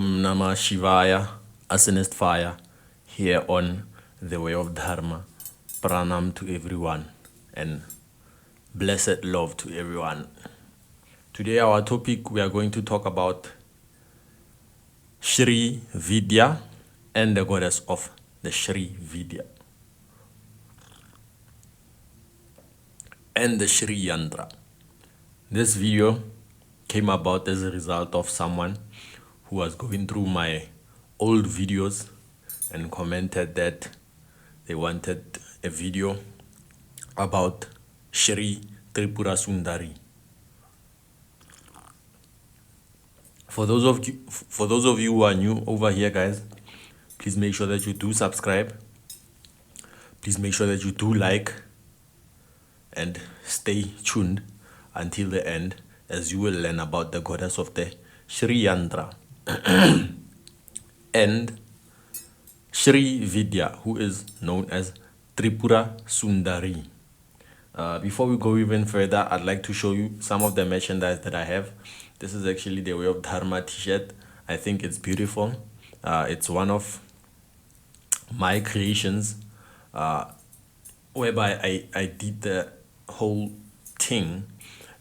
Namah Shivaya, Asinist Fire, here on the Way of Dharma. Pranam to everyone and blessed love to everyone. Today our topic, we are going to talk about Shri Vidya and the goddess of the Shri Vidya and the Shri Yantra. This video came about as a result of someone who was going through my old videos and commented that they wanted a video about Shri Tripura Sundari. For those of you who are new over here, guys, please make sure that you do subscribe. Please make sure that you do like and stay tuned until the end, as you will learn about the goddess of the Shri Yantra and Shri Vidya, who is known as Tripura Sundari. Before we go even further, I'd like to show you some of the merchandise that I have. This is actually the Way of Dharma t-shirt. I think it's beautiful. It's one of my creations, whereby I did the whole thing,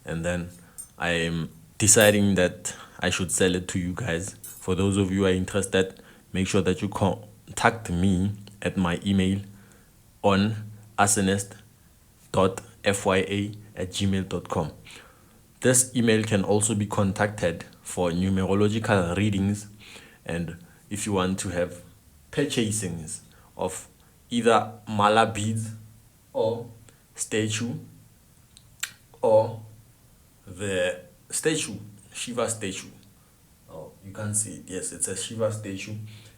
and then I am deciding that I should sell it to you guys. For those of you who are interested, make sure that you contact me at my email on asinest.fya@gmail.com. This email can also be contacted for numerological readings, and if you want to have purchasings of either mala beads or statue, or the statue, Shiva statue. Oh, you can see it. Yes, it's a Shiva statue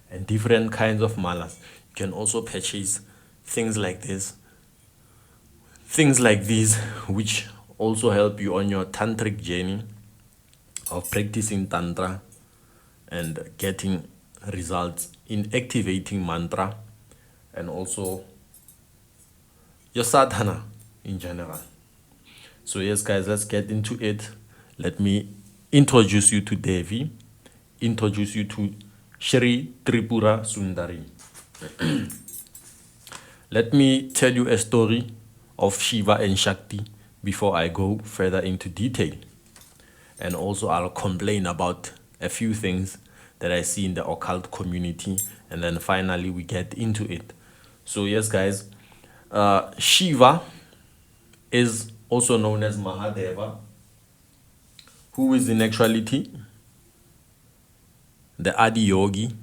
and different kinds of malas. You can also purchase things like this, things like these, which also help you on your tantric journey of practicing tantra and getting results in activating mantra and also your sadhana in general. So yes, guys, let's get into it. Let me introduce you to Devi, introduce you to Shri Tripura Sundari. Let me tell you a story of Shiva and Shakti before I go further into detail. And also I'll complain about a few things that I see in the occult community, and then finally we get into it. So yes, guys, Shiva is also known as Mahadeva, who is in actuality the Adi Yogi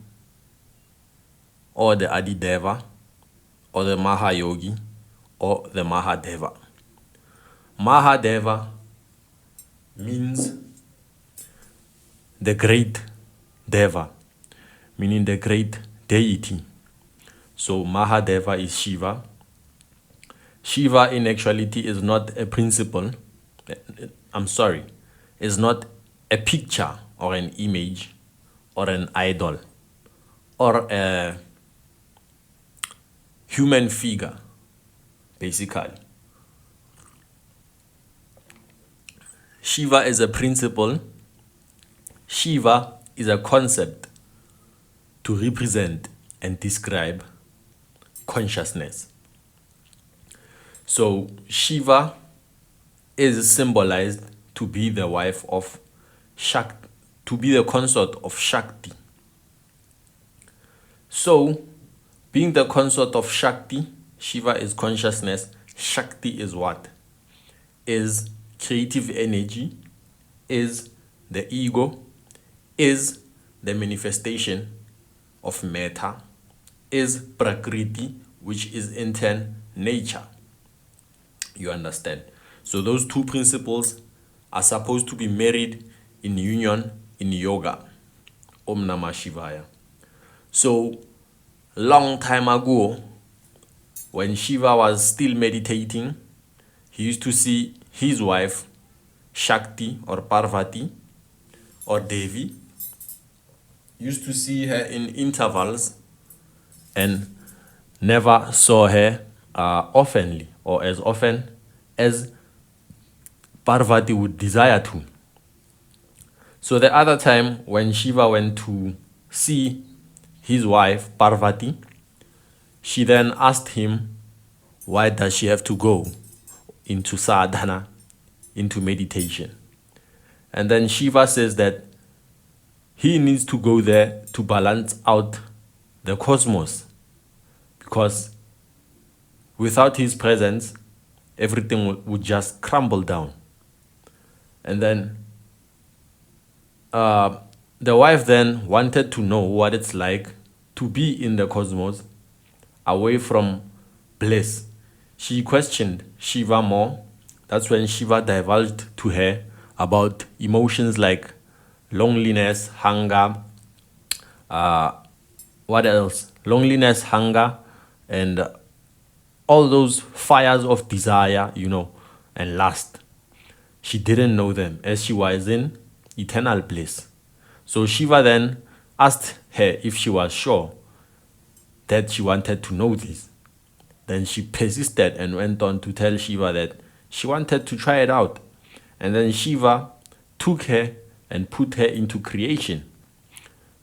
or the Adi Deva or the Maha Yogi or the Mahadeva. Mahadeva means the great Deva, meaning the great deity. So Mahadeva is Shiva. Shiva in actuality is not a principle, is not a picture or an image or an idol or a human figure, basically. Shiva is a principle. Shiva is a concept to represent and describe consciousness. So Shiva is symbolized to be the wife of Shakti, to be the consort of Shakti. So, being the consort of Shakti, Shiva is consciousness, Shakti is what? Is creative energy, is the ego, is the manifestation of matter, is Prakriti, which is in turn nature. You understand? So those two principles are supposed to be married in union in yoga. Om Namah Shivaya. So long time ago, when Shiva was still meditating, he used to see his wife Shakti or Parvati or Devi, used to see her in intervals and never saw her oftenly or as often as Parvati would desire to. So the other time when Shiva went to see his wife, Parvati, she then asked him, why does she have to go into sadhana, into meditation? And then Shiva says that he needs to go there to balance out the cosmos, because without his presence, everything would just crumble down. And then the wife then wanted to know what it's like to be in the cosmos, away from bliss. She questioned Shiva more. That's when Shiva divulged to her about emotions like loneliness, hunger, what else? Loneliness, hunger, and all those fires of desire, and lust. She didn't know them as she was in eternal bliss. So Shiva then asked her if she was sure that she wanted to know this. Then she persisted and went on to tell Shiva that she wanted to try it out. And then Shiva took her and put her into creation.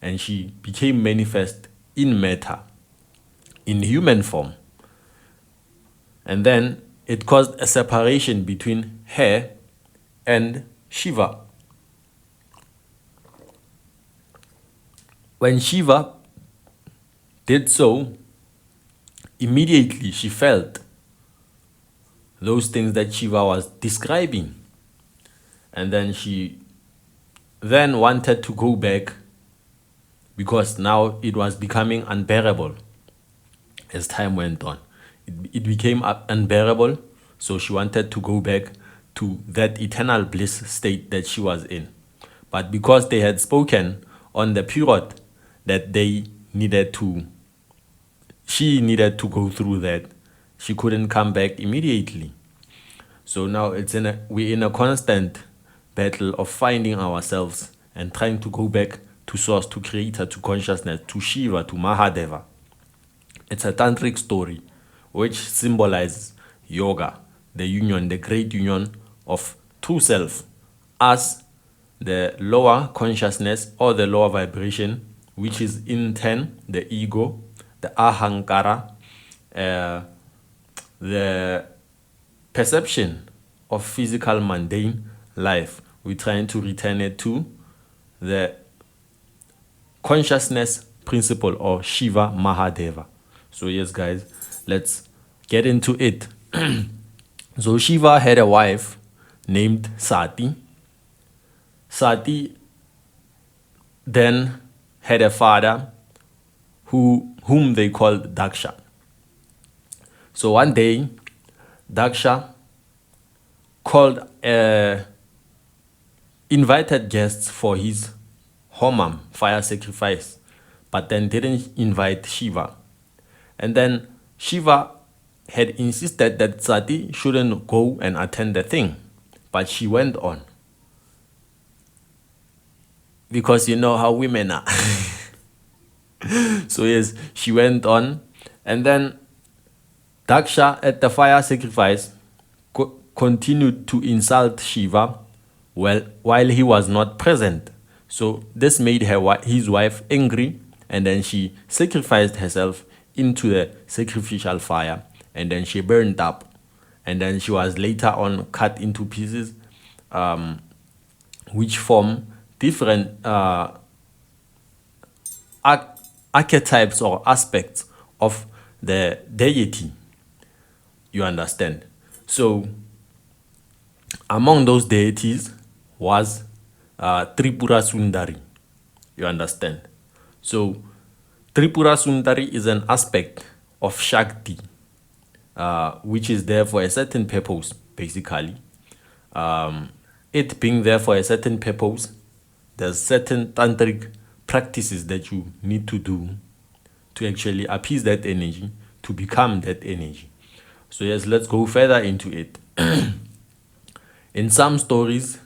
And she became manifest in matter, in human form. And then it caused a separation between her and Shiva. When Shiva did so, immediately she felt those things that Shiva was describing. And then she then wanted to go back, because now it was becoming unbearable as time went on. It became unbearable, so she wanted to go back to that eternal bliss state that she was in. But because they had spoken on the period that she needed to go through that, she couldn't come back immediately. So now we're in a constant battle of finding ourselves and trying to go back to source, to creator, to consciousness, to Shiva, to Mahadeva. It's a tantric story which symbolizes yoga, the union, the great union of true self as the lower consciousness or the lower vibration, which is in turn the ego, the ahankara, the perception of physical mundane life. We're trying to return it to the consciousness principle or Shiva Mahadeva. So yes, guys, let's get into it. So Shiva had a wife named Sati. Sati then had a father whom they called Daksha. So one day, Daksha invited guests for his homam, fire sacrifice, but then didn't invite Shiva. And then Shiva had insisted that Sati shouldn't go and attend the thing, but she went on. Because you know how women are. So yes, she went on. And then Daksha at the fire sacrifice continued to insult Shiva while he was not present. So this made his wife angry, and then she sacrificed herself into the sacrificial fire, and then she burned up, and then she was later on cut into pieces, which form different archetypes or aspects of the deity. You understand? So among those deities was Tripura Sundari. You understand? So Tripura Sundari is an aspect of Shakti, which is there for a certain purpose, basically. It being there for a certain purpose, there's certain tantric practices that you need to do to actually appease that energy, to become that energy. So yes, let's go further into it. In some stories,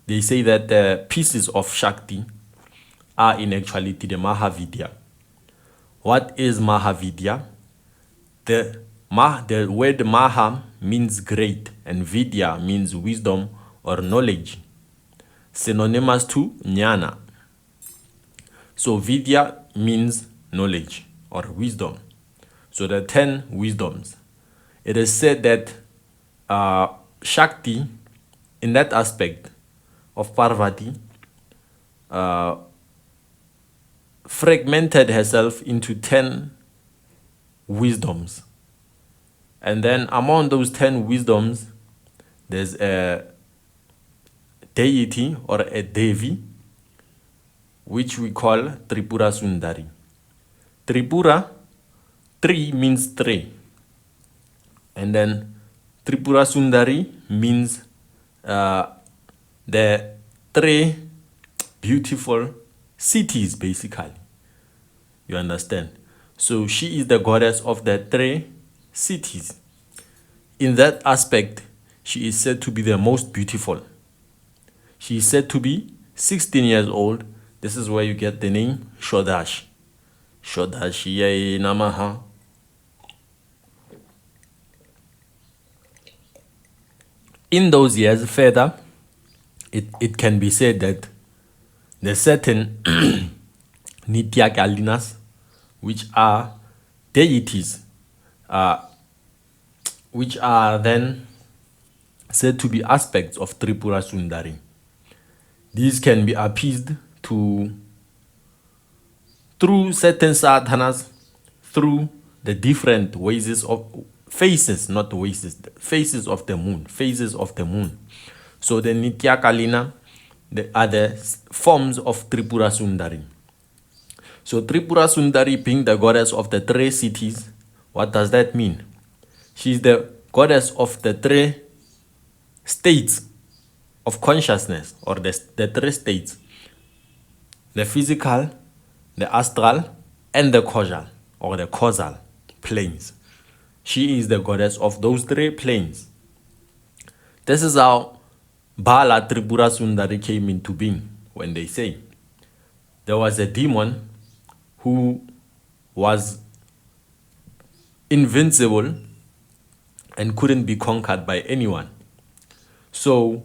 they say that the pieces of Shakti are in actuality the Mahavidya. What is Mahavidya? The word Maha means great, and Vidya means wisdom or knowledge, synonymous to Jnana. So Vidya means knowledge or wisdom. So the 10 wisdoms. It is said that Shakti, in that aspect of Parvati, fragmented herself into 10 wisdoms. And then among those 10 wisdoms, there's a deity or a Devi, which we call Tripura Sundari. Tripura, tri means three. And then Tripura Sundari means the three beautiful cities, basically. You understand? So she is the goddess of the three cities. In that aspect, she is said to be the most beautiful. She is said to be 16 years old. This is where you get the name Shodash. Shodashiyai Namaha. In those years, further, it can be said that the certain Nitya Kalinas, which are deities, which are then said to be aspects of Tripura Sundari. These can be appeased through certain sadhanas, through the different ways of faces, not ways, faces of the moon, phases of the moon. So the Nitya Kalina are the forms of Tripura Sundari. So Tripura Sundari being the goddess of the three cities, what does that mean? She is the goddess of the three states of consciousness, or the three states: the physical, the astral, and the causal, or the causal planes. She is the goddess of those three planes. This is how Bala Tripura Sundari came into being. When they say there was a demon who was invincible and couldn't be conquered by anyone. So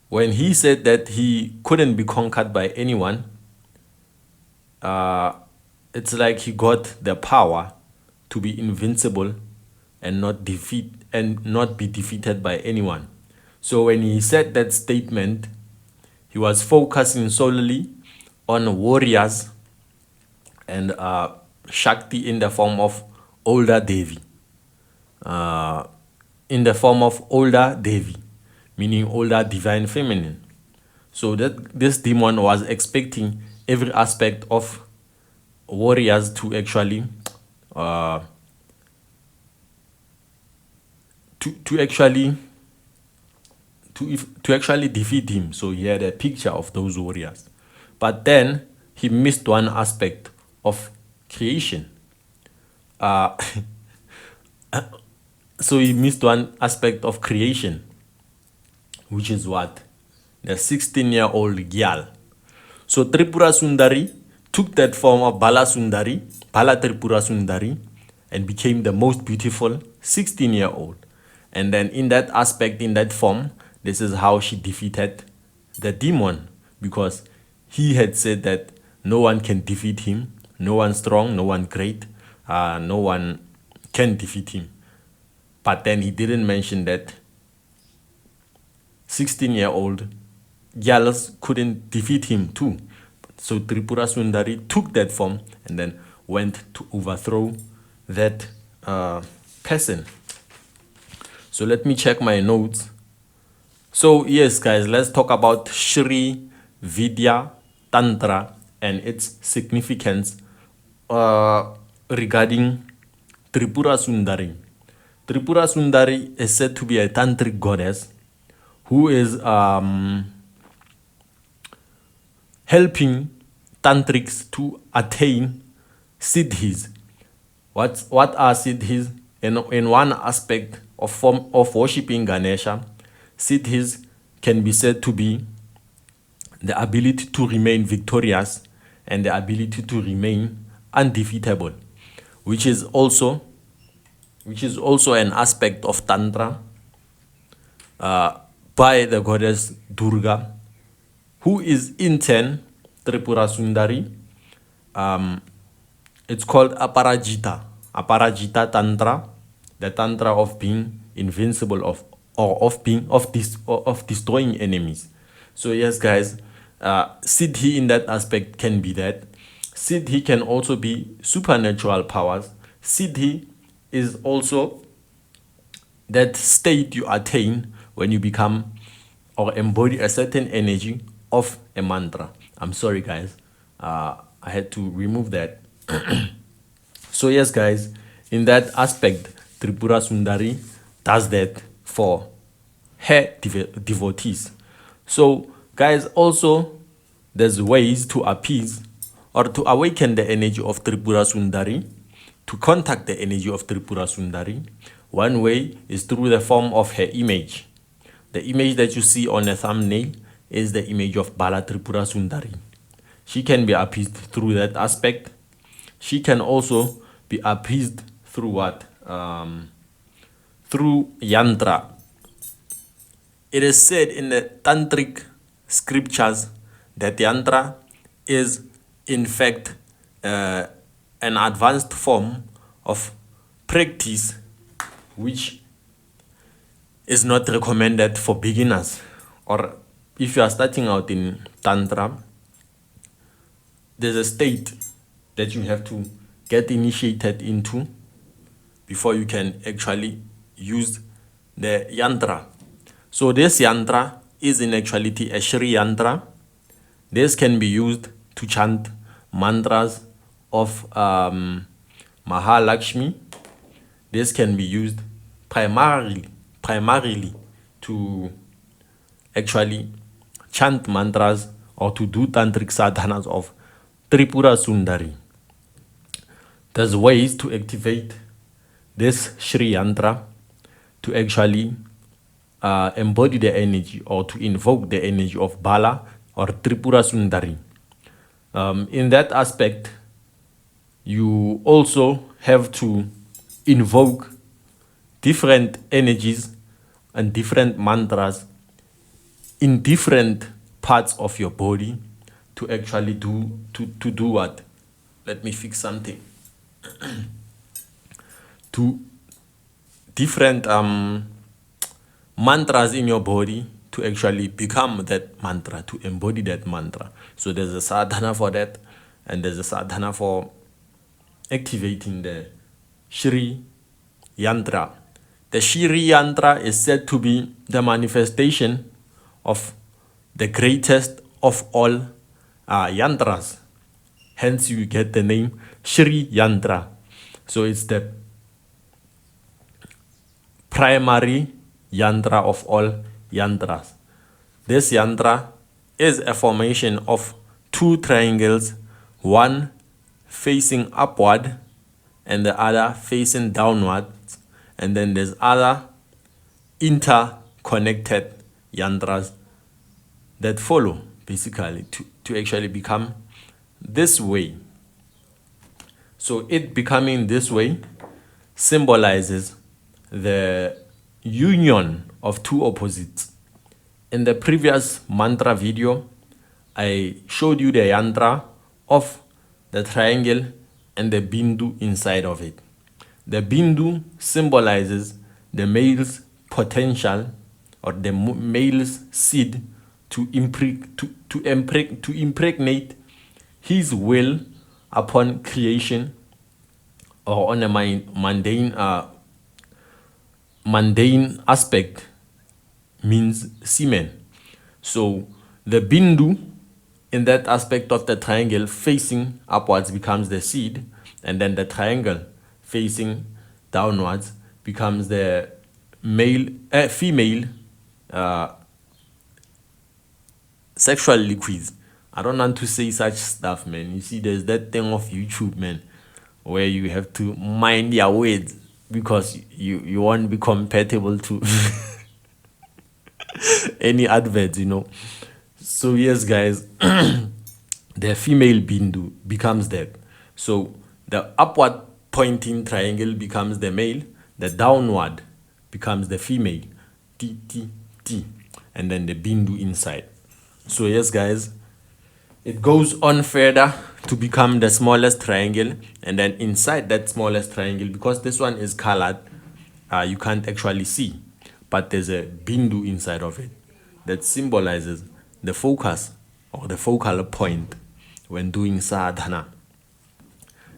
when he said that he couldn't be conquered by anyone, it's like he got the power to be invincible and not be defeated by anyone. So when he said that statement, he was focusing solely on warriors and Shakti in the form of older Devi. Meaning older divine feminine. So that this demon was expecting every aspect of warriors to actually to actually defeat him. So he had a picture of those warriors, but then he missed one aspect of creation. So he missed one aspect of creation, which is what? The 16-year-old girl. So Tripura Sundari took that form of Bala Tripura Sundari, and became the most beautiful 16-year-old. And then in that aspect, in that form, this is how she defeated the demon, because he had said that no one can defeat him, no one strong, no one great, no one can defeat him. But then he didn't mention that 16-year-old girls couldn't defeat him too. So Tripura Sundari took that form and then went to overthrow that person. So let me check my notes. So yes, guys, let's talk about Shri Vidya Tantra and its significance regarding Tripura Sundari. Tripura Sundari is said to be a Tantrik goddess who is helping Tantriks to attain siddhis. What are siddhis? In one aspect of form of worshipping Ganesha, siddhis can be said to be the ability to remain victorious and the ability to remain undefeatable, which is also an aspect of Tantra by the goddess Durga, who is in turn Tripura Sundari, it's called Aparajita Tantra, the Tantra of being invincible of destroying enemies. So yes, guys, Siddhi in that aspect can be that. Siddhi can also be supernatural powers. Siddhi is also that state you attain when you become or embody a certain energy of a mantra. I'm sorry, guys. I had to remove that. So yes, guys, in that aspect, Tripura Sundari does that for her devotees. So, guys, also there's ways to appease or to awaken the energy of Tripura Sundari, to contact the energy of Tripura Sundari. One way is through the form of her image. The image that you see on the thumbnail is the image of Bala Tripura Sundari. She can be appeased through that aspect. She can also be appeased through what? Through Yantra. It is said in the Tantrik scriptures that Yantra is in fact an advanced form of practice which is not recommended for beginners, or if you are starting out in Tantra, there's a state that you have to get initiated into before you can actually use the yantra. So this yantra is in actuality a Shri yantra. This can be used to chant mantras of Maha Lakshmi. This can be used primarily to actually chant mantras or to do tantric sadhanas of Tripura Sundari. There's ways to activate this Shri Yantra to actually embody the energy or to invoke the energy of Bala or Tripura Sundari. In that aspect, you also have to invoke different energies and different mantras in different parts of your body to actually do what? Let me fix something. To different mantras in your body to actually become that mantra, to embody that mantra. So there's a sadhana for that, and there's a sadhana for activating the Shri Yantra. The Shri Yantra is said to be the manifestation of the greatest of all yantras. Hence you get the name Shri Yantra. So it's the primary yantra of all yantras. This yantra is a formation of two triangles, one facing upward and the other facing downward, and then there's other interconnected yantras that follow basically to actually become this way. So it becoming this way symbolizes the union of two opposites. In the previous mantra video, I showed you the yantra of the triangle and the bindu inside of it. The bindu symbolizes the male's potential or the male's seed to impregnate his will upon creation or on a mundane aspect means semen. So the bindu in that aspect of the triangle facing upwards becomes the seed, and then the triangle facing downwards becomes the female sexual liquids. I don't want to say such stuff, man. You see, there's that thing of YouTube, man, where you have to mind your words because you won't be compatible to any adverts, you know. So yes, guys, the female bindu becomes that. So the upward pointing triangle becomes the male, the downward becomes the female, T, T, T, and then the bindu inside. So yes, guys, it goes on further to become the smallest triangle, and then inside that smallest triangle, because this one is colored, you can't actually see, but there's a bindu inside of it that symbolizes the focus or the focal point when doing sadhana.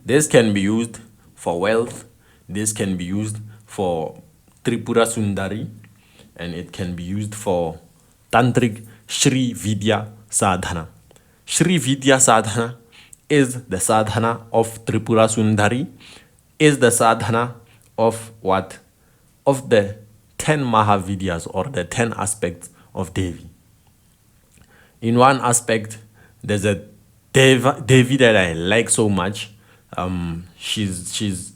This can be used for wealth, this can be used for Tripura Sundari, and it can be used for Tantrik Shri Vidya Sadhana. Shri Vidya Sadhana is the sadhana of Tripura Sundari, is the sadhana of what? Of the 10 Mahavidyas, or the 10 aspects of Devi. In one aspect, there's a Devi that I like so much. She's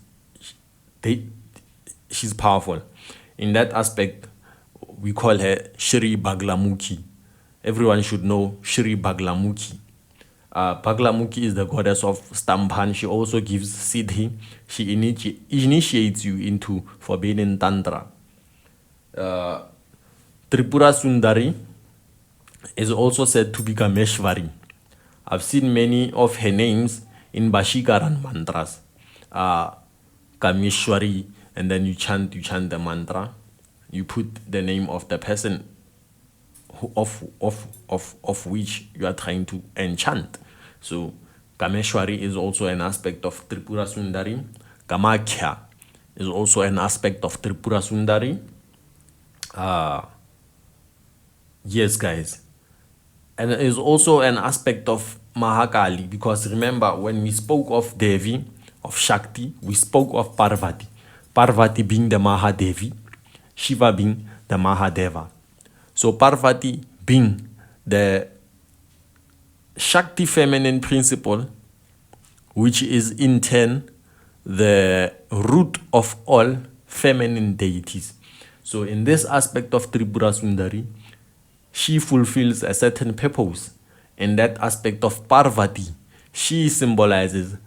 powerful. In that aspect, we call her Shri Baglamukhi. Everyone should know Shri Baglamukhi. Baglamukhi is the goddess of Stampan. She also gives siddhi. She initiates you into forbidden Tantra. Tripura Sundari is also said to be Kameshwari. I've seen many of her names in Bashikaran mantras. Kameshwari, and then you chant the mantra. You put the name of the person of which you are trying to enchant. So Kameshwari is also an aspect of Tripura Sundari. Kamakhya is also an aspect of Tripura Sundari. Yes, guys. And it is also an aspect of Mahakali, because remember, when we spoke of Devi, of Shakti, we spoke of Parvati. Parvati being the Mahadevi, Shiva being the Mahadeva. So Parvati being the Shakti feminine principle, which is in turn the root of all feminine deities. So in this aspect of Tripura Sundari, she fulfills a certain purpose. In that aspect of Parvati, she symbolizes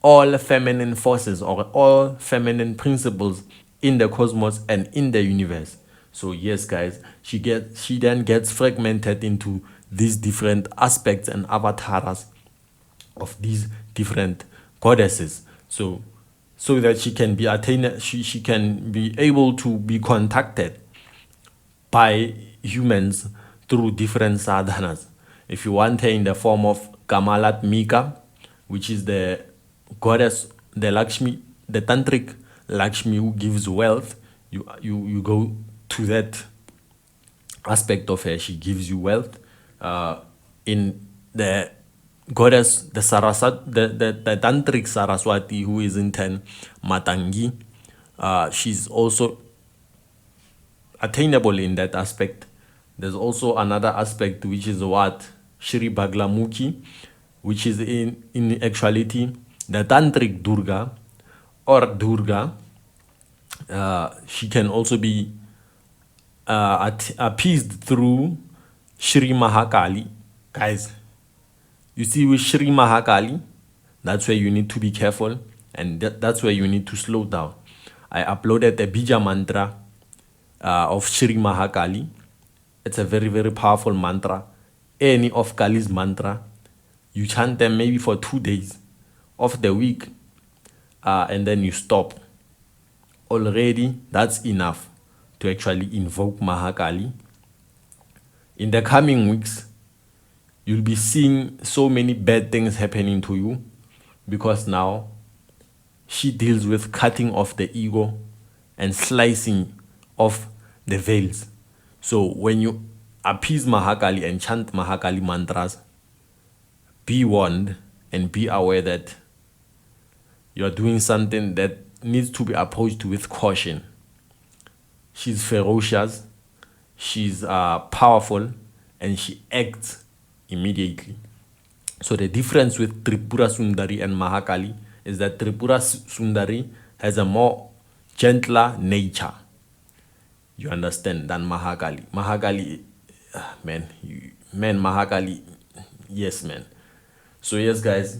all feminine forces or all feminine principles in the cosmos and in the universe. So yes, guys, she then gets fragmented into these different aspects and avatars of these different goddesses. So that she can be she can be able to be contacted by humans through different sadhanas. If you want her in the form of Kamalat Mika, which is the goddess, the Lakshmi, the Tantrik Lakshmi who gives wealth, you go to that aspect of her. She gives you wealth. In the goddess, the Tantrik Saraswati, who is in turn Matangi, she's also attainable in that aspect. There's also another aspect, which is what? Shri Baglamukhi, which is in actuality the Tantrik Durga or Durga. She can also be appeased through Shri Mahakali. Guys, you see, with Shri Mahakali, that's where you need to be careful, and that's where you need to slow down. I uploaded a Bija mantra of Shri Mahakali. It's a very, very powerful mantra. Any of Kali's mantra, you chant them maybe for 2 days of the week, and then you stop. Already, that's enough to actually invoke Mahakali. In the coming weeks, you'll be seeing so many bad things happening to you, because now she deals with cutting off the ego and slicing off the veils. So when you appease Mahakali and chant Mahakali mantras, be warned and be aware that you're doing something that needs to be approached with caution. She's ferocious, she's powerful, and she acts immediately. So the difference with Tripura Sundari and Mahakali is that Tripura Sundari has a more gentler nature, you understand, than Mahakali. Mahakali, Mahakali, yes, man. So yes, guys,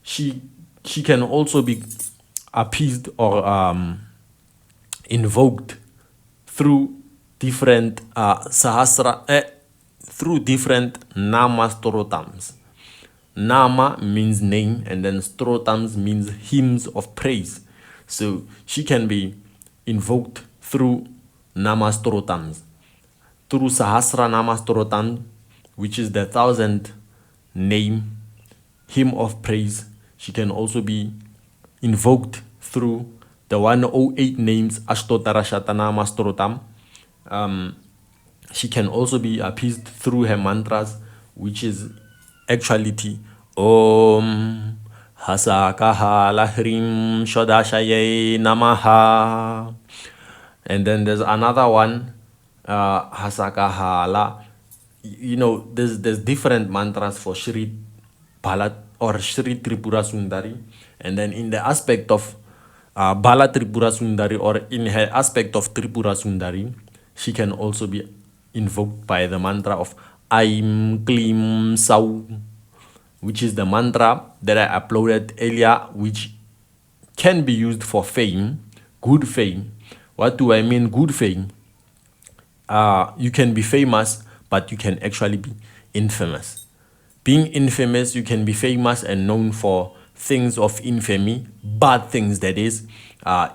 she can also be appeased or invoked through different through different namastrotams. Nama means name, and then Strotams means hymns of praise. So she can be invoked through Nama Strotams, through Sahasra Nama Strotam, which is the 1,000 name hymn of praise. She can also be invoked through the 108 names Ashtotara Shatanama Strotam. She can also be appeased through her mantras, which is actuality Om Hasakahala Hrim Shodashaye Namaha. And then there's another one, Hasakahala. You know, there's different mantras for Shri Bala or Shri Tripura Sundari. And then in the aspect of Bala Tripura Sundari, or in her aspect of Tripura Sundari, she can also be invoked by the mantra of Aim Klim Sau, which is the mantra that I uploaded earlier, which can be used for fame, good fame. What do I mean good fame? You can be famous, but you can actually be infamous. Being infamous, you can be famous and known for things of infamy, bad things, that is,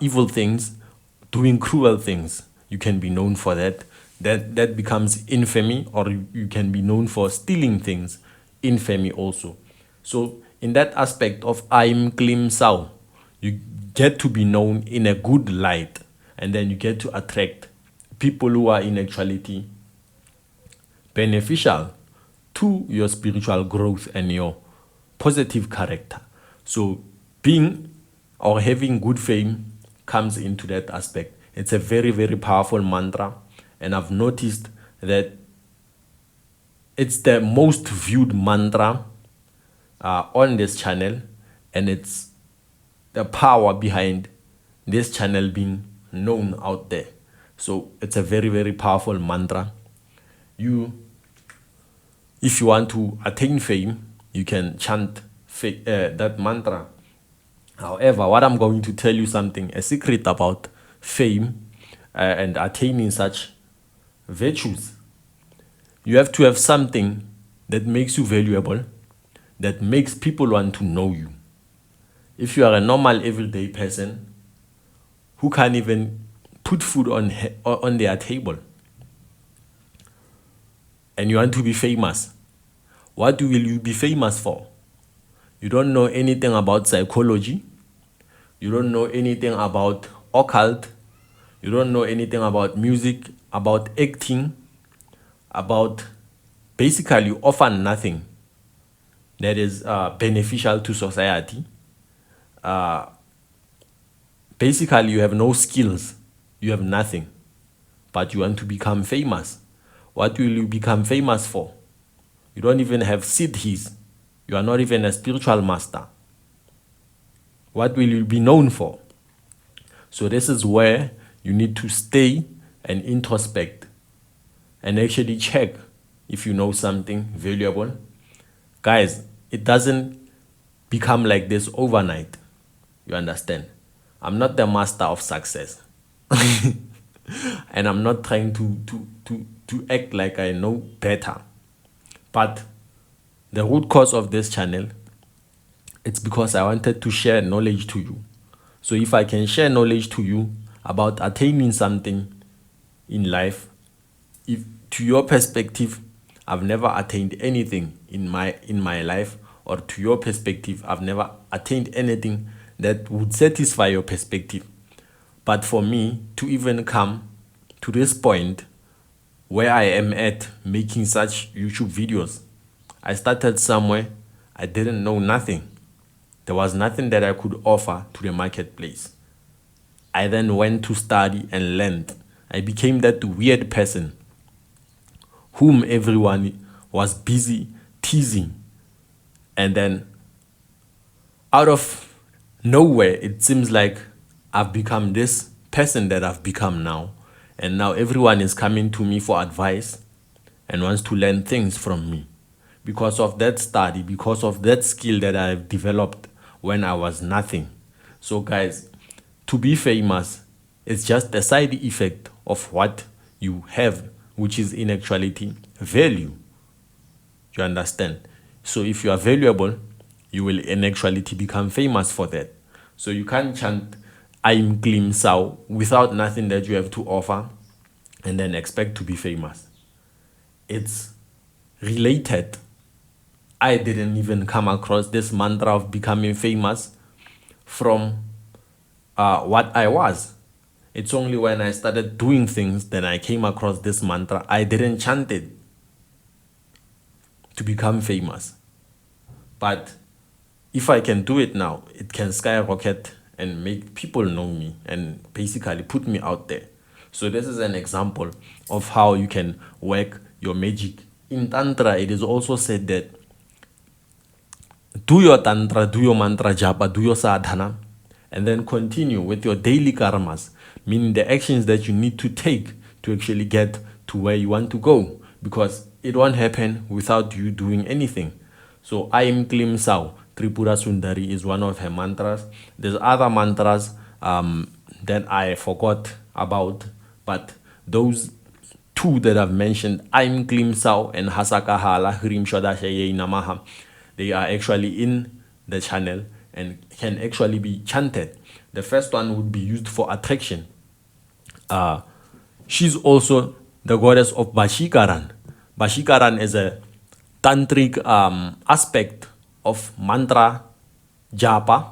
evil things, doing cruel things. You can be known for that. That becomes infamy, or you can be known for stealing things, infamy also. So in that aspect of I'm Klim Sao, you get to be known in a good light, and then you get to attract people who are in actuality beneficial to your spiritual growth and your positive character. So being or having good fame comes into that aspect. It's a very, very powerful mantra, and I've noticed that it's the most viewed mantra on this channel, and it's the power behind this channel being known out there. So it's a very, very powerful mantra. If you want to attain fame, you can chant that mantra. However, what I'm going to tell you something, a secret about fame and attaining such virtues. You have to have something that makes you valuable, that makes people want to know you. If you are a normal everyday person who can't even put food on their table, and you want to be famous, what will you be famous for? You don't know anything about psychology. You don't know anything about occult. You don't know anything about music, about acting, about basically often nothing that is beneficial to society. Basically, you have no skills. You have nothing. But you want to become famous. What will you become famous for? You don't even have siddhis. You are not even a spiritual master. What will you be known for? So this is where you need to stay and introspect and actually check if you know something valuable. Guys, it doesn't become like this overnight. You understand? I'm not the master of success. And I'm not trying to act like I know better. But the root cause of this channel, it's because I wanted to share knowledge to you. So if I can share knowledge to you about attaining something in life, if to your perspective, I've never attained anything in my life, or to your perspective, I've never attained anything that would satisfy your perspective. But for me to even come to this point where I am at making such YouTube videos, I started somewhere. I didn't know nothing. There was nothing that I could offer to the marketplace. I then went to study and learned. I became that weird person whom everyone was busy teasing. And then out of nowhere, it seems like I've become this person that I've become now. And now everyone is coming to me for advice and wants to learn things from me because of that study, because of that skill that I've developed when I was nothing. So guys, to be famous is just a side effect of what you have, which is in actuality value. You understand? So if you are valuable, you will in actuality become famous for that. So you can't chant I'm Klim Sao without nothing that you have to offer and then expect to be famous. It's related. I didn't even come across this mantra of becoming famous from what I was. It's only when I started doing things that I came across this mantra. I didn't chant it to become famous. But if I can do it now, it can skyrocket and make people know me and basically put me out there. So this is an example of how you can work your magic. In Tantra, it is also said that do your Tantra, do your mantra japa, do your sadhana, and then continue with your daily karmas, meaning the actions that you need to take to actually get to where you want to go, because it won't happen without you doing anything. So I am Klim Sao, Tripura Sundari is one of her mantras. There's other mantras that I forgot about, but those two that I've mentioned, I'm Klim Sao and Hasaka Hala Hrim Shodasheye Namaha, they are actually in the channel and can actually be chanted. The first one would be used for attraction. She's also the goddess of Bashikaran. Bashikaran is a tantric aspect of mantra japa,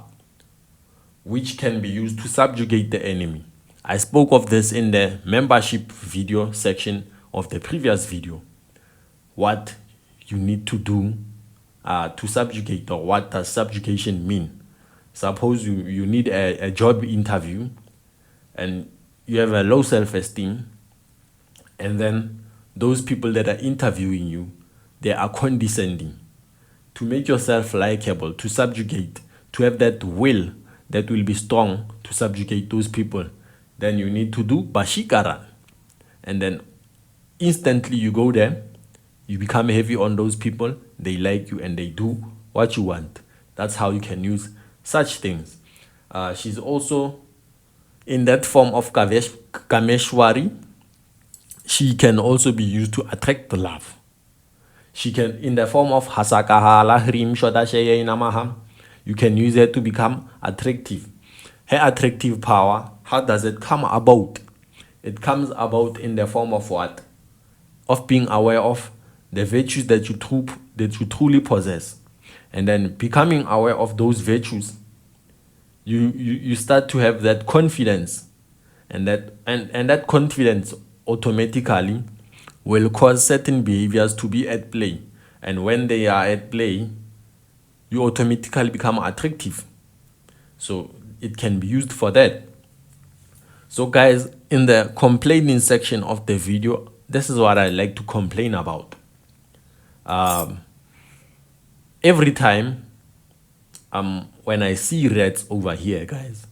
which can be used to subjugate the enemy. I spoke of this in the membership video section of the previous video. What you need to do to subjugate, or what does subjugation mean? Suppose you need a job interview and you have a low self-esteem, and then those people that are interviewing you, they are condescending. To make yourself likable, to subjugate, to have that will that will be strong to subjugate those people, then you need to do Bashikaran. And then instantly you go there, you become heavy on those people, they like you and they do what you want. That's how you can use such things. She's also in that form of Kameshwari. She can also be used to attract the love. She can, in the form of Hasakahala Hrim Shodasheye Namaha, you can use it to become attractive. Her attractive power, how does it come about? It comes about in the form of what? Of being aware of the virtues that you truly possess. And then becoming aware of those virtues, you start to have that confidence. And that confidence automatically will cause certain behaviors to be at play. And when they are at play, you automatically become attractive. So it can be used for that. So guys, in the complaining section of the video, this is what I like to complain about. Every time when I see rats over here, guys,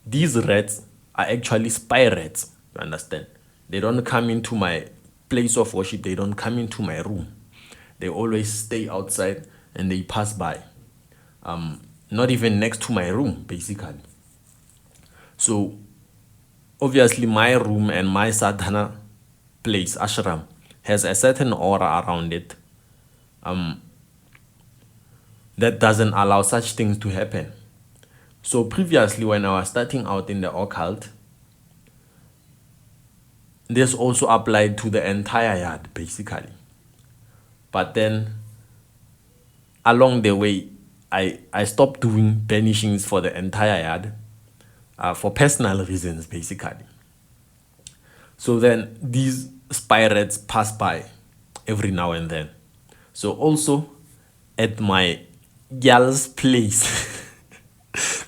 these rats are actually spy rats. You understand? They don't come into my place of worship. They don't come into my room. They always stay outside and they pass by. Not even next to my room, basically. So obviously my room and my sadhana place, ashram, has a certain aura around it that doesn't allow such things to happen. So previously, when I was starting out in the occult, this also applied to the entire yard, basically. But then along the way, I stopped doing banishings for the entire yard for personal reasons, basically. So then these spy rats pass by every now and then. So also at my girl's place,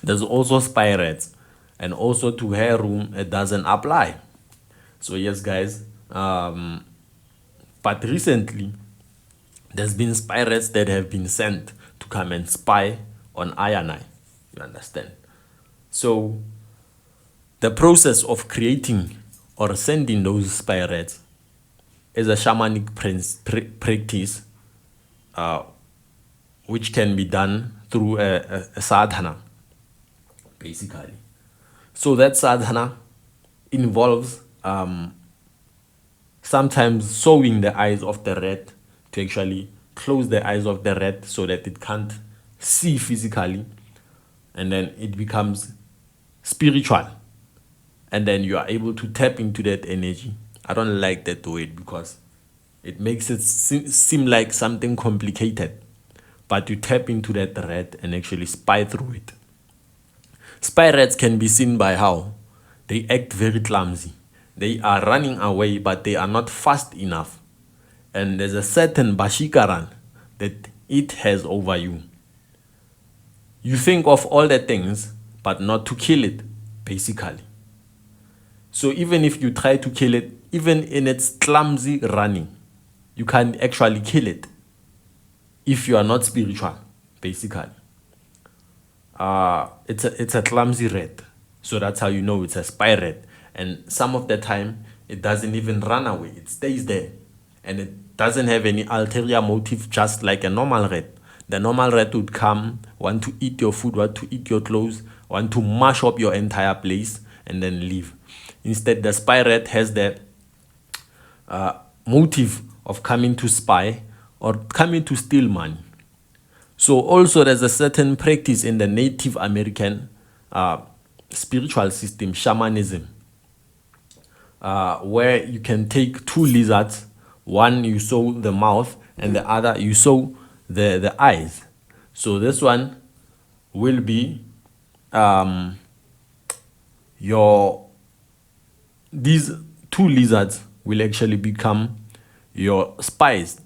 there's also spy rats. And also to her room, it doesn't apply. So yes, guys. But recently, there's been spy rats that have been sent to come and spy on I and I. You understand? So the process of creating or sending those spy rats is a shamanic practice which can be done through a sadhana, basically. So that sadhana involves sometimes sewing the eyes of the rat to actually close the eyes of the rat so that it can't see physically, and then it becomes spiritual, and then you are able to tap into that energy. I don't like that word because it makes it seem like something complicated, but you tap into that rat and actually spy through it. Spy rats can be seen by how they act very clumsy. They are running away, but they are not fast enough. And there's a certain bashikaran that it has over you. You think of all the things, but not to kill it, basically. So even if you try to kill it, even in its clumsy running, you can actually kill it if you are not spiritual, basically. It's a clumsy rat. So that's how you know it's a spy rat. And some of the time, it doesn't even run away. It stays there. And it doesn't have any ulterior motive, just like a normal rat. The normal rat would come, want to eat your food, want to eat your clothes, want to mash up your entire place, and then leave. Instead, the spy rat has the motive of coming to spy or coming to steal money. So also there's a certain practice in the Native American spiritual system, shamanism, where you can take two lizards, one you sew the mouth and the other you sew the eyes. So this one will be these two lizards will actually become your spies,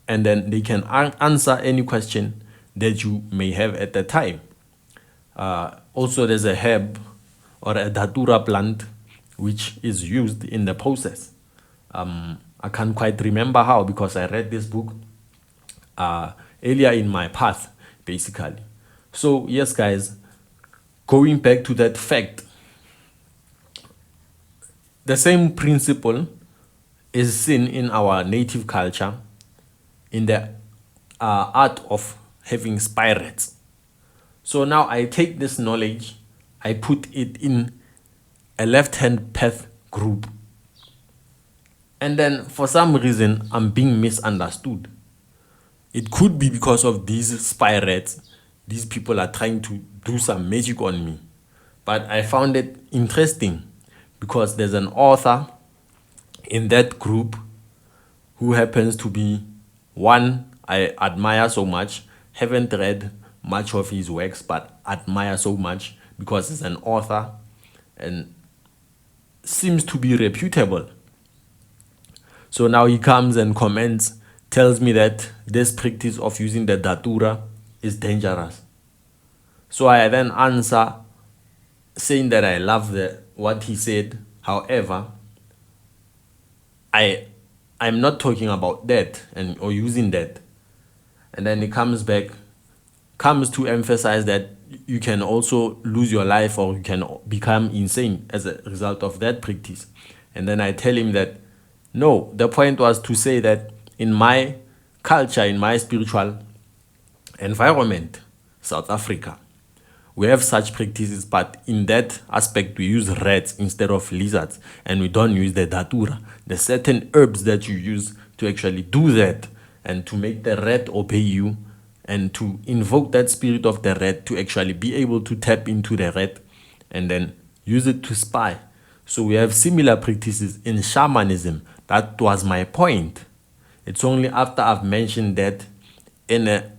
and then they can answer any question that you may have at the time. Also, there's a herb or a datura plant which is used in the process. I can't quite remember how, because I read this book earlier in my path, basically. So yes, guys, going back to that fact, the same principle is seen in our native culture in the art of having spy rats. So now I take this knowledge, I put it in a left-hand path group, and then for some reason I'm being misunderstood. It could be because of these spy rats. These people are trying to do some magic on me. But I found it interesting because there's an author in that group who happens to be one I admire so much. Haven't read much of his works, but admire so much because he's an author and seems to be reputable. So now he comes and comments, tells me that this practice of using the datura is dangerous. So I then answer saying that I love what he said. However, I'm not talking about that or using that. And then he comes to emphasize that you can also lose your life or you can become insane as a result of that practice. And then I tell him that no, the point was to say that in my culture, in my spiritual environment, South Africa, we have such practices, but in that aspect, we use rats instead of lizards, and we don't use the datura, the certain herbs that you use to actually do that and to make the rat obey you and to invoke that spirit of the rat to actually be able to tap into the rat and then use it to spy. So we have similar practices in shamanism. That was my point. It's only after I've mentioned that in a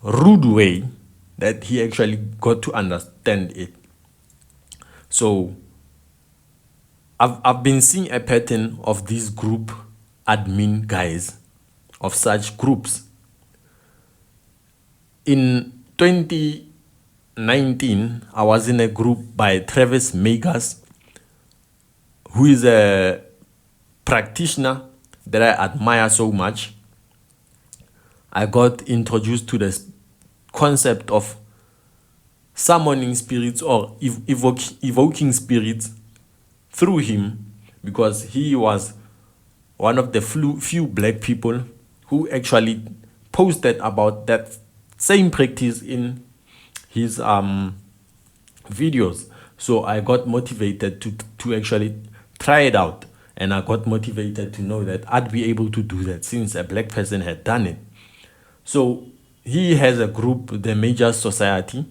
rude way that he actually got to understand it. So I've been seeing a pattern of these group admin guys of such groups. In 2019, I was in a group by Travis Megas, who is a practitioner that I admire so much. I got introduced to the concept of summoning spirits or evoking spirits through him, because he was one of the few black people who actually posted about that same practice in his videos. So I got motivated to actually try it out, and I got motivated to know that I'd be able to do that since a black person had done it. So he has a group, the Major Society.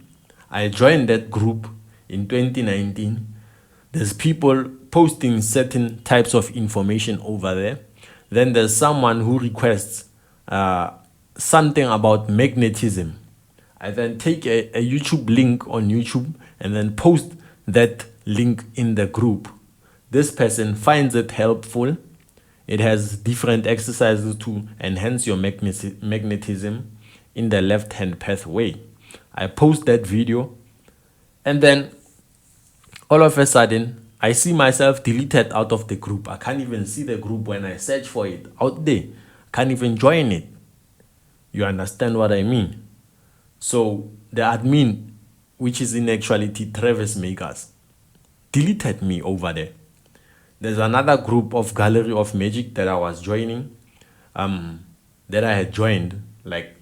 I joined that group in 2019. There's people posting certain types of information over there. Then there's someone who requests something about magnetism. I then take a YouTube link on YouTube and then post that link in the group. This person finds it helpful. It has different exercises to enhance your magnetism in the left-hand pathway. I post that video, and then all of a sudden, I see myself deleted out of the group. I can't even see the group when I search for it out there. Can't even join it. You understand what I mean? So the admin, which is in actuality Travis Makers, deleted me over there. There's another group of Gallery of Magic that I was joining, that I had joined like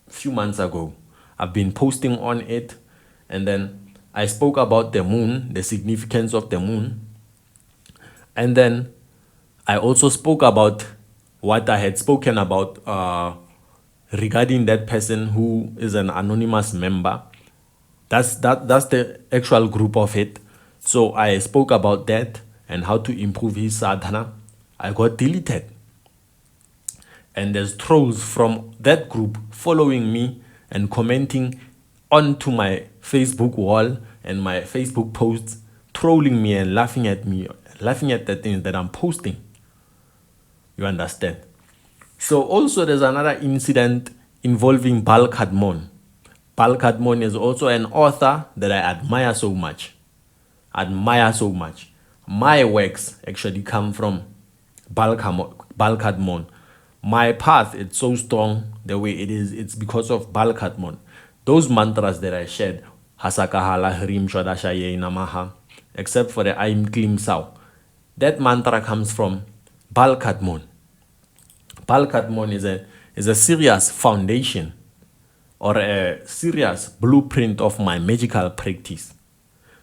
a few months ago. I've been posting on it, and then I spoke about the moon, the significance of the moon. And then I also spoke about what I had spoken about regarding that person who is an anonymous member. That's the actual group of it. So I spoke about that and how to improve his sadhana. I got deleted. And there's trolls from that group following me and commenting onto my Facebook wall and my Facebook posts, trolling me and laughing at the things that I'm posting. You understand? So also there's another incident involving Bal Kadmon. Bal Kadmon is also an author that I admire so much. My works actually come from Bal Kadmon. My path, it's so strong the way it is. It's because of Bal Kadmon. Those mantras that I shared, Hasakahala Hrim Shodashaye Namaha, except for the Aim Klim Sao, that mantra comes from Bal Kadmon. Bal Kadmon is a serious foundation or a serious blueprint of my magical practice.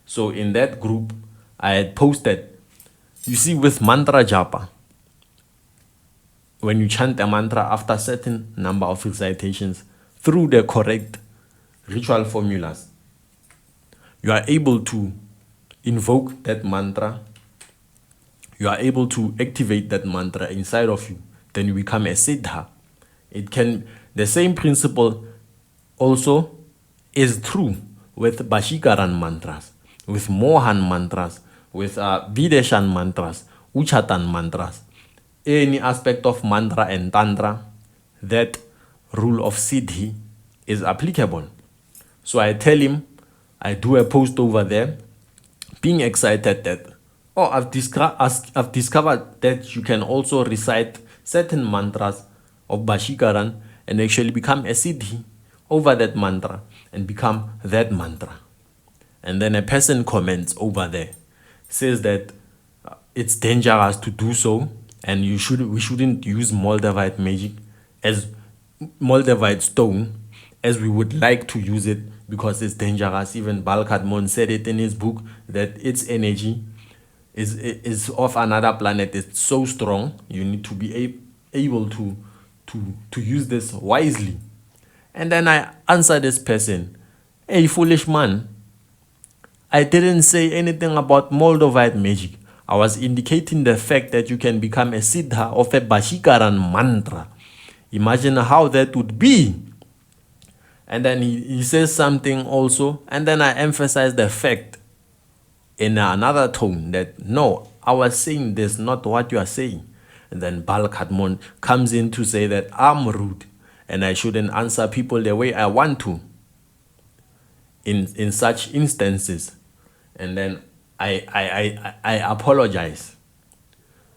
So in that group, I had posted, you see, with mantra japa, when you chant a mantra after a certain number of recitations through the correct ritual formulas, you are able to invoke that mantra. You are able to activate that mantra inside of you. Then you become a siddha. The same principle also is true with Bashikaran mantras, with Mohan mantras, with Videshan mantras, Uchatan mantras. Any aspect of mantra and tantra, that rule of siddhi is applicable. So I tell him, I do a post over there, being excited that, I've discovered that you can also recite certain mantras of Bashikaran and actually become a siddhi over that mantra and become that mantra. And then a person comments over there, says that it's dangerous to do so, and we shouldn't use Moldavite magic as Moldavite stone as we would like to use it because it's dangerous. Even Bal Kadmon said it in his book that its energy is of another planet. It's so strong. You need to be able to use this wisely. And then I answer this person, hey, foolish man, I didn't say anything about Moldavite magic. I was indicating the fact that you can become a siddha of a Bashikaran mantra. Imagine how that would be. And then he says something also, and then I emphasize the fact in another tone that no, I was saying this, not what you are saying. And then Bal Kadmon comes in to say that I'm rude and I shouldn't answer people the way I want to in such instances. And then I apologize.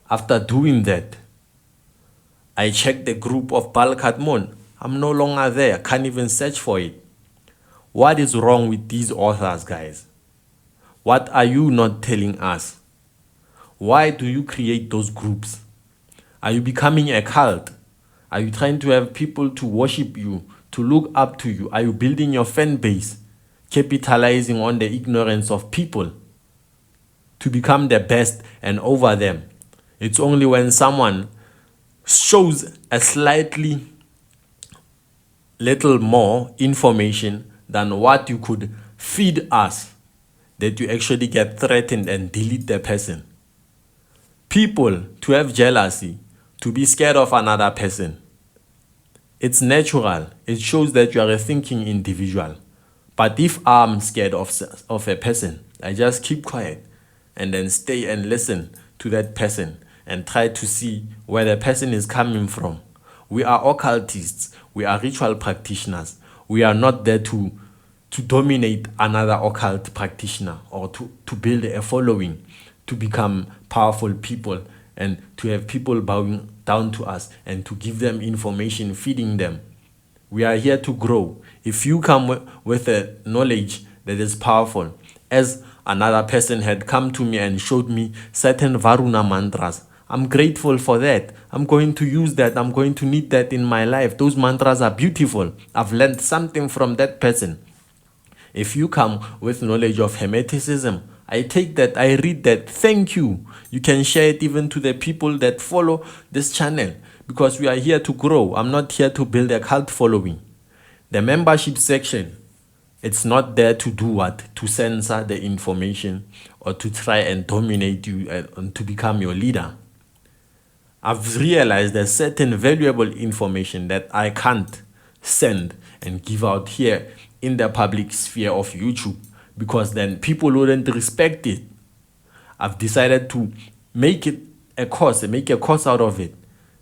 After doing that, I checked the group of Bal Kadmon. I'm no longer there. Can't even search for it. What is wrong with these authors, guys? What are you not telling us? Why do you create those groups? Are you becoming a cult? Are you trying to have people to worship you, to look up to you? Are you building your fan base, capitalizing on the ignorance of people to become the best and over them? It's only when someone shows a slightly little more information than what you could feed us, that you actually get threatened and delete the person. People to have jealousy, to be scared of another person. It's natural. It shows that you are a thinking individual. But if I'm scared of a person, I just keep quiet and then stay and listen to that person and try to see where the person is coming from. We are occultists. We are ritual practitioners. We are not there to dominate another occult practitioner or to build a following, to become powerful people and to have people bowing down to us and to give them information, feeding them. We are here to grow. If you come with a knowledge that is powerful, as another person had come to me and showed me certain Varuna mantras, I'm grateful for that. I'm going to use that. I'm going to need that in my life. Those mantras are beautiful. I've learned something from that person. If you come with knowledge of Hermeticism, I take that, I read that. Thank you. You can share it even to the people that follow this channel, because we are here to grow. I'm not here to build a cult following. The membership section, it's not there to do what? To censor the information or to try and dominate you and to become your leader. I've realized there's certain valuable information that I can't send and give out here in the public sphere of YouTube, because then people wouldn't respect it. I've decided to make it a course, make a course out of it.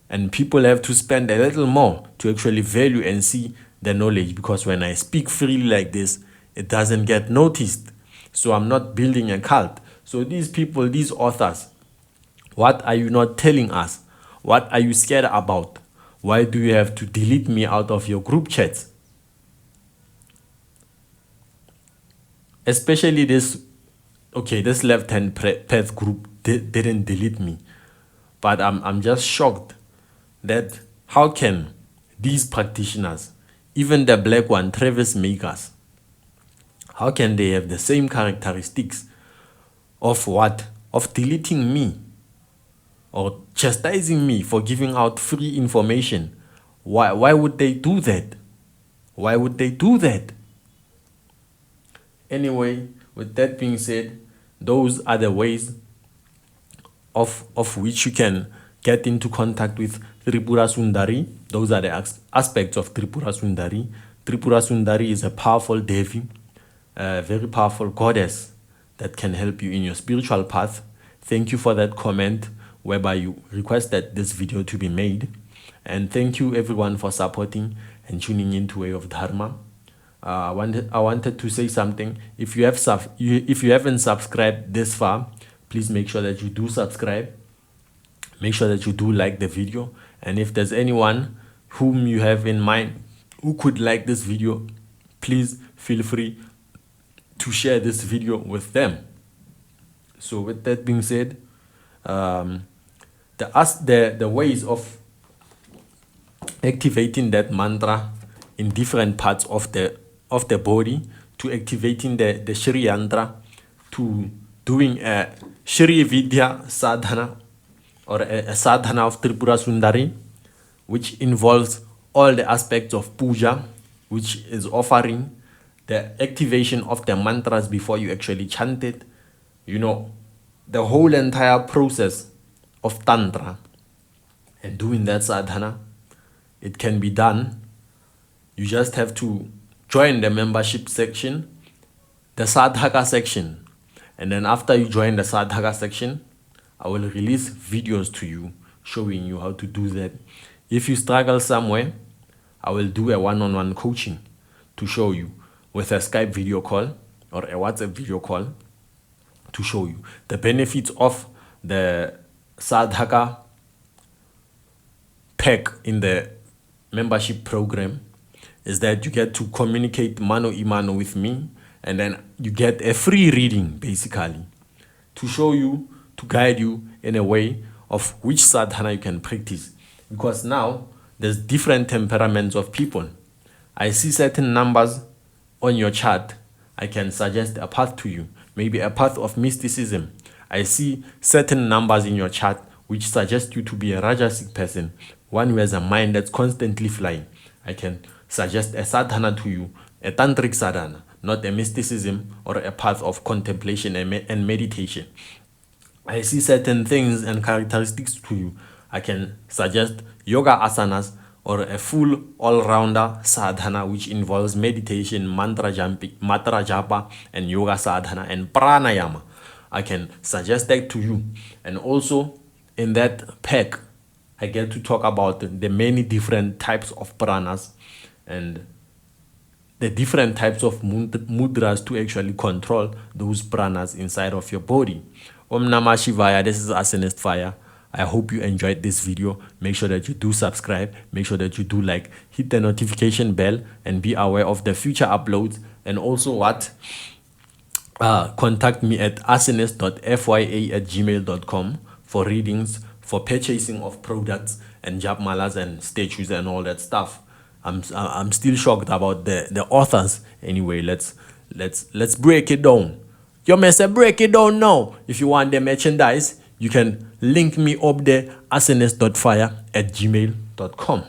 And people have to spend a little more to actually value and see the knowledge, because when I speak freely like this, it doesn't get noticed. So I'm not building a cult. So these people, these authors, what are you not telling us? What are you scared about? Why do you have to delete me out of your group chats? Especially this left-hand path group didn't delete me. But I'm just shocked that how can these practitioners, even the black one, Travis Makers, how can they have the same characteristics of what? Of deleting me or chastising me for giving out free information? Why would they do that? Why would they do that? Anyway, with that being said, those are the ways of which you can get into contact with Tripura Sundari. Those are the aspects of Tripura Sundari. Tripura Sundari is a powerful Devi, a very powerful goddess that can help you in your spiritual path. Thank you for that comment whereby you requested this video to be made. And thank you everyone for supporting and tuning in to Way of Dharma. I wanted to say something. If you haven't subscribed this far, please make sure that you do subscribe. Make sure that you do like the video. And if there's anyone whom you have in mind who could like this video, please feel free to share this video with them. So with that being said, the ways of activating that mantra in different parts of the body, to activating the Shri Yantra, to doing a Shri Vidya sadhana or a sadhana of Tripura Sundari, which involves all the aspects of puja, which is offering the activation of the mantras before you actually chant it. You know, the whole entire process of Tantra and doing that sadhana, it can be done. You just have to join the membership section, the sadhaka section. And then after you join the sadhaka section, I will release videos to you showing you how to do that. If you struggle somewhere, I will do a one-on-one coaching to show you with a Skype video call or a WhatsApp video call to show you the benefits of the sadhaka pack in the membership program. Is that you get to communicate mano a mano with me, and then you get a free reading basically to show you, to guide you in a way of which sadhana you can practice. Because now there's different temperaments of people. I see certain numbers on your chart. I can suggest a path to you, maybe a path of mysticism. I see certain numbers in your chart which suggest you to be a Rajasic person, one who has a mind that's constantly flying. I can suggest a sadhana to you, a tantric sadhana, not a mysticism or a path of contemplation and meditation. I see certain things and characteristics to you, I can suggest yoga asanas or a full all-rounder sadhana which involves meditation, mantra japa, and yoga sadhana and pranayama. I can suggest that to you. And also in that pack, I get to talk about the many different types of pranas and the different types of mudras to actually control those pranas inside of your body. Om Namah Shivaya, this is Asinist Fire. I hope you enjoyed this video. Make sure that you do subscribe. Make sure that you do like, hit the notification bell, and be aware of the future uploads. And also contact me at asinist.fya@gmail.com for readings, for purchasing of products and japmalas and statues and all that stuff. I'm still shocked about the authors. Anyway, let's break it down. Yo, man, say break it down now. If you want the merchandise, you can link me up there, asinist.fire@gmail.com.